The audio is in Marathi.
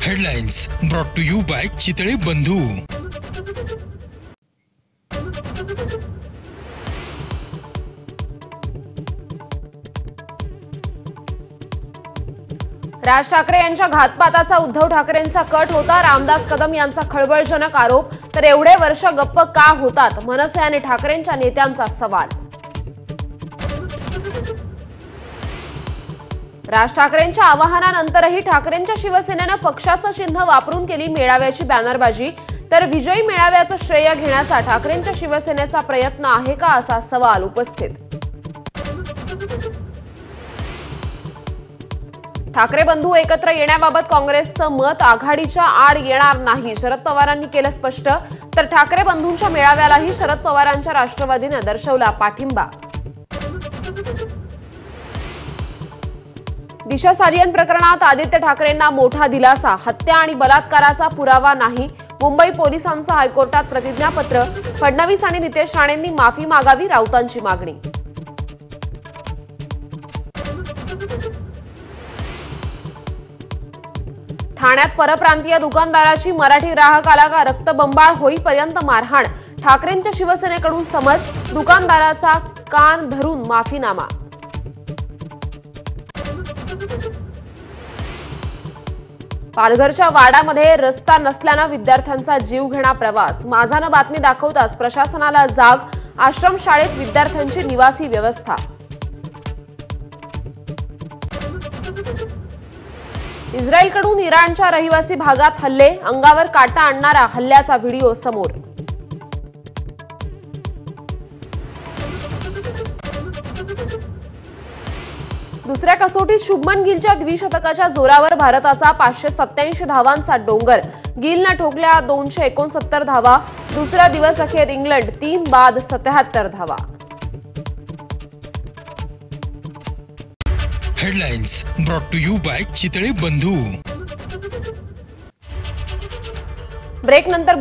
Headlines brought to you by Chitale Bandhu. Raj Thackeray यांच्या घातपाताचा उद्धव ठाकरेंचा कट होता। रामदास कदम यांचा खळबळजनक आरोप। तर एवढे वर्ष गप्प का होतात, मनसे आणि ठाकरेंच्या नेत्यांचा सवाल। राज ठाकरेंच्या आवाहनानंतरही ठाकरेंच्या शिवसेनेनं पक्षाचं चिन्ह वापरून केली मेळाव्याची बॅनरबाजी। तर विजयी मेळाव्याचं श्रेय घेण्याचा ठाकरेंच्या शिवसेनेचा प्रयत्न आहे का, असा सवाल उपस्थित। ठाकरे बंधू एकत्र येण्याबाबत काँग्रेसचं मत आघाडीच्या आड येणार नाही, शरद पवारांनी केलं स्पष्ट। तर ठाकरे बंधूंच्या मेळाव्यालाही शरद पवारांच्या राष्ट्रवादीने दर्शवला पाठिंबा। दिशा सालियन प्रकरणात आदित्य ठाकरेंना मोठा दिलासा। हत्या आणि बलात्काराचा पुरावा नाही, मुंबई पोलिसांचं हायकोर्टात प्रतिज्ञापत्र। फडणवीस आणि नितेश राणेंनी माफी मागावी, राऊतांची मागणी। ठाण्यात परप्रांतीय दुकानदाराची मराठी ग्राहकाला रक्तबंबाळ होईपर्यंत मारहाण। ठाकरेंच्या शिवसेनेकडून समज, दुकानदाराचा कान धरून माफीनामा। पालघरच्या वाडामध्ये रस्ता नसल्यानं विद्यार्थ्यांचा जीवघेणा प्रवास। माझानं बातमी दाखवताच प्रशासनाला जाग, आश्रमशाळेत विद्यार्थ्यांची निवासी व्यवस्था। इस्रायलकडून इराणच्या रहिवासी भागात हल्ले, अंगावर काटा आणणारा हल्ल्याचा व्हिडिओ समोर। दुसऱ्या कसोटीत शुभमन गिलच्या द्विशतकाच्या जोरावर भारताचा 587 धावांचा डोंगर। गिलनं ठोकल्या 269 धावा। दुसरा दिवस अखेर इंग्लंड 3 बाद 77 धावा। Headlines brought to you by Chitale Bandhu. Break नंतर